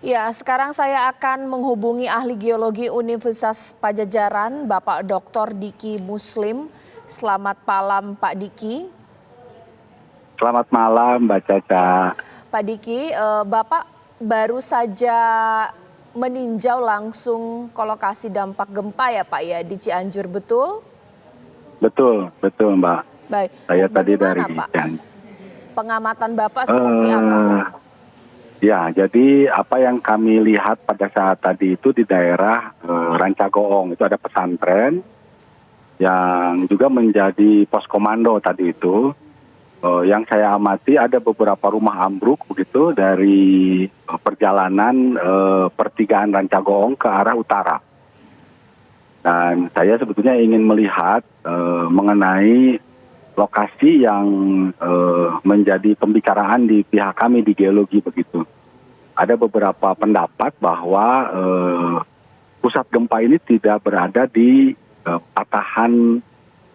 Ya, sekarang saya akan menghubungi ahli geologi Universitas Pajajaran, Bapak Dr. Diki Muslim. Selamat malam, Pak Diki. Selamat malam, Mbak Caca. Pak Diki, Bapak baru saja meninjau langsung ke lokasi dampak gempa ya, Pak ya, di Cianjur, betul? Betul, Mbak. Baik. Saya tadi dari Pak? Cianjur. Pengamatan Bapak seperti apa? Ya, jadi apa yang kami lihat pada saat tadi itu di daerah Rancagoong, itu ada pesantren yang juga menjadi pos komando tadi itu. Yang saya amati ada beberapa rumah ambruk begitu dari perjalanan pertigaan Rancagoong ke arah utara. Dan saya sebetulnya ingin melihat mengenai lokasi yang menjadi pembicaraan di pihak kami di geologi begitu. Ada beberapa pendapat bahwa pusat gempa ini tidak berada di patahan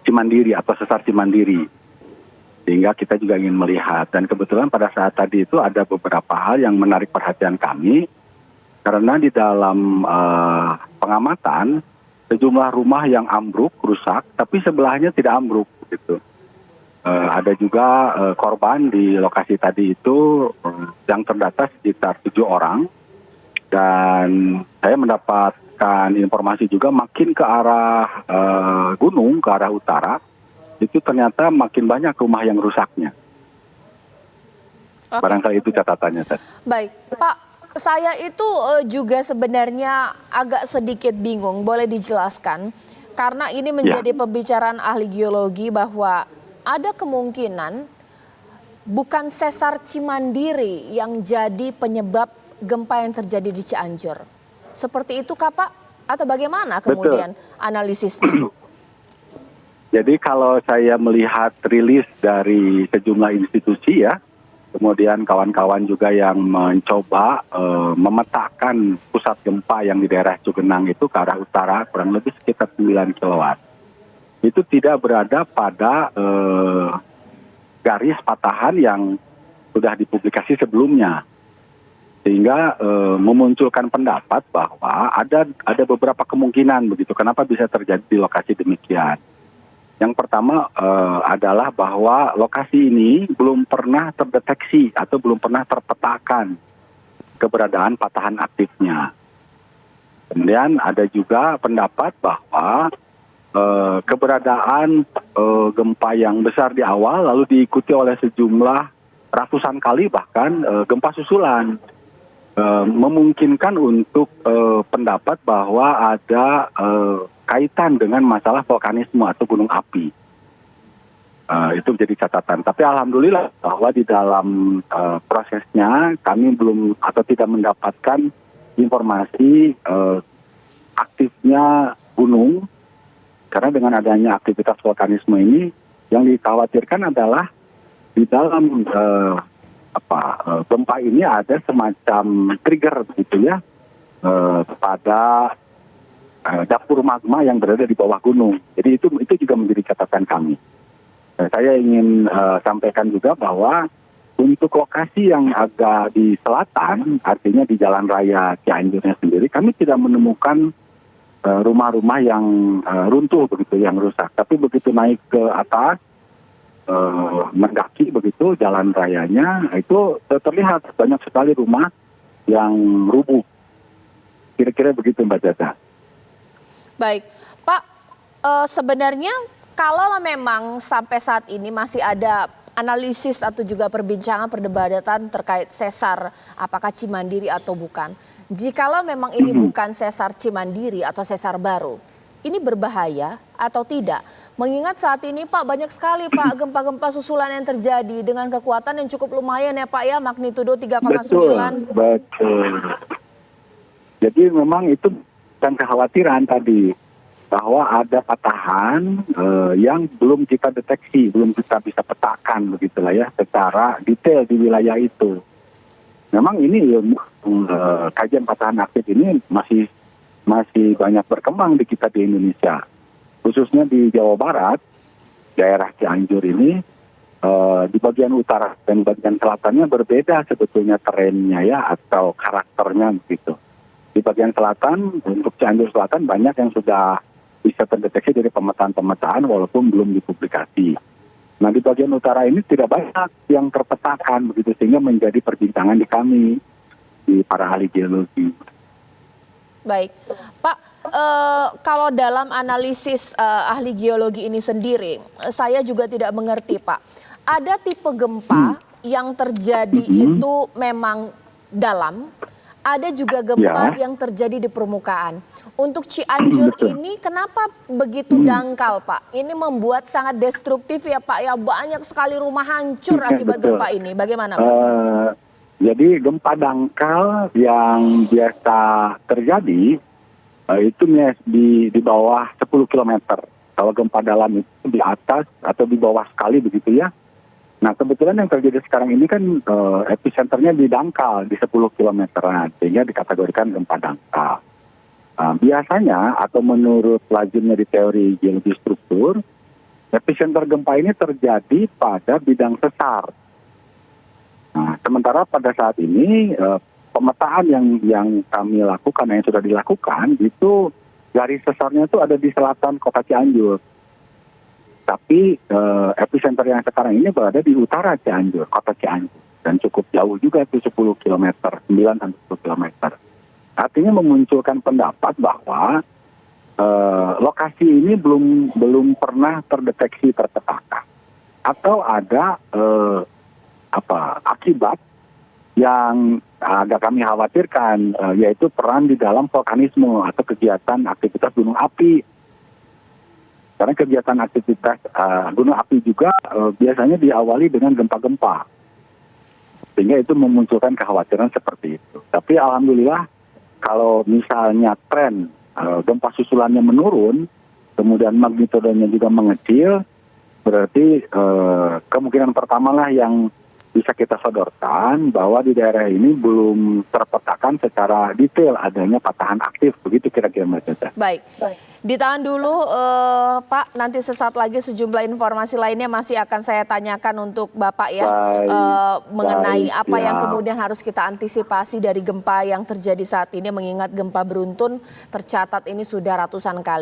Cimandiri atau sesar Cimandiri. Sehingga kita juga ingin melihat. Dan kebetulan pada saat tadi itu ada beberapa hal yang menarik perhatian kami. Karena di dalam pengamatan sejumlah rumah yang ambruk, rusak, tapi sebelahnya tidak ambruk gitu. Ada juga korban di lokasi tadi itu yang terdata sekitar 7 orang. Dan saya mendapatkan informasi juga makin ke arah gunung, ke arah utara, itu ternyata makin banyak rumah yang rusaknya. Oke. Barangkali itu catatannya. Baik, Pak, saya itu juga sebenarnya agak sedikit bingung, boleh dijelaskan? Karena ini menjadi pembicaraan ahli geologi bahwa ada kemungkinan bukan sesar Cimandiri yang jadi penyebab gempa yang terjadi di Cianjur. Seperti itu kah, Pak? Atau bagaimana kemudian analisisnya? Jadi kalau saya melihat rilis dari sejumlah institusi ya, kemudian kawan-kawan juga yang mencoba memetakan pusat gempa yang di daerah Cugenang itu ke arah utara kurang lebih sekitar 9 kW. Itu tidak berada pada garis patahan yang sudah dipublikasi sebelumnya. Sehingga memunculkan pendapat bahwa ada beberapa kemungkinan begitu. Kenapa bisa terjadi di lokasi demikian? Yang pertama adalah bahwa lokasi ini belum pernah terdeteksi atau belum pernah terpetakan keberadaan patahan aktifnya. Kemudian ada juga pendapat bahwa keberadaan gempa yang besar di awal lalu diikuti oleh sejumlah ratusan kali bahkan gempa susulan. Memungkinkan untuk pendapat bahwa ada kaitan dengan masalah vulkanisme atau gunung api. Itu menjadi catatan. Tapi alhamdulillah bahwa di dalam prosesnya kami belum atau tidak mendapatkan informasi aktifnya gunung. Karena dengan adanya aktivitas vulkanisme ini yang dikhawatirkan adalah di dalam gempa ini ada semacam trigger begitu ya pada dapur magma yang berada di bawah gunung. Jadi itu juga menjadi catatan kami. Saya ingin sampaikan juga bahwa untuk lokasi yang agak di selatan, artinya di Jalan Raya Cianjurnya sendiri, kami tidak menemukan rumah-rumah yang runtuh begitu, yang rusak. Tapi begitu naik ke atas, mendaki begitu jalan rayanya, itu terlihat banyak sekali rumah yang rubuh. Kira-kira begitu Mbak Caca. Baik, Pak, sebenarnya kalau memang sampai saat ini masih ada analisis atau juga perbincangan perdebatan terkait sesar apakah Cimandiri atau bukan. Jikalau memang ini bukan sesar Cimandiri atau sesar baru, ini berbahaya atau tidak? Mengingat saat ini Pak banyak sekali Pak gempa-gempa susulan yang terjadi dengan kekuatan yang cukup lumayan ya Pak ya, magnitudo 3,9. Betul. Jadi memang itu bukan kekhawatiran tadi bahwa ada patahan yang belum kita deteksi, belum kita bisa petakan begitulah ya secara detail di wilayah itu. Memang ini kajian patahan aktif ini masih banyak berkembang di kita di Indonesia, khususnya di Jawa Barat, daerah Cianjur ini di bagian utara dan bagian selatannya berbeda sebetulnya trennya ya atau karakternya begitu. Di bagian selatan untuk Cianjur Selatan banyak yang sudah bisa terdeteksi dari pemetaan-pemetaan walaupun belum dipublikasi. Nah di bagian utara ini tidak banyak yang terpetakan begitu sehingga menjadi perbincangan di kami di para ahli geologi. Baik, Pak, kalau dalam analisis ahli geologi ini sendiri, saya juga tidak mengerti, Pak. Ada tipe gempa yang terjadi itu memang dalam, ada juga gempa yang terjadi di permukaan. Untuk Cianjur ini kenapa begitu dangkal, Pak? Ini membuat sangat destruktif ya, Pak. Ya banyak sekali rumah hancur akibat gempa ini. Bagaimana, Pak? Jadi gempa dangkal yang biasa terjadi itu di bawah 10 km. Kalau gempa dalam itu di atas atau di bawah sekali begitu ya. Nah kebetulan yang terjadi sekarang ini kan epicenternya di dangkal di 10 kilometeran sehingga dikategorikan gempa dangkal. Biasanya atau menurut lazimnya di teori geologi struktur, epicenter gempa ini terjadi pada bidang sesar. Nah, sementara pada saat ini pemetaan yang kami lakukan, yang sudah dilakukan itu garis sesarnya itu ada di selatan kota Cianjur. Tapi epicenter yang sekarang ini berada di utara Cianjur, kota Cianjur. Dan cukup jauh juga itu 10 km, 9-10 km. Artinya memunculkan pendapat bahwa lokasi ini belum pernah terdeteksi terpetakan. Atau ada akibat yang agak kami khawatirkan, yaitu peran di dalam vulkanisme atau kegiatan aktivitas gunung api. Karena kegiatan aktivitas gunung api juga biasanya diawali dengan gempa-gempa. Sehingga itu memunculkan kekhawatiran seperti itu. Tapi alhamdulillah kalau misalnya tren gempa susulannya menurun, kemudian magnitudenya juga mengecil, berarti kemungkinan pertama lah yang bisa kita sodorkan bahwa di daerah ini belum terpetakan secara detail adanya patahan aktif, begitu kira-kira Mbak Caca. Baik. Ditahan dulu Pak, nanti sesaat lagi sejumlah informasi lainnya masih akan saya tanyakan untuk Bapak ya. Mengenai apa yang kemudian harus kita antisipasi dari gempa yang terjadi saat ini, mengingat gempa beruntun tercatat ini sudah ratusan kali.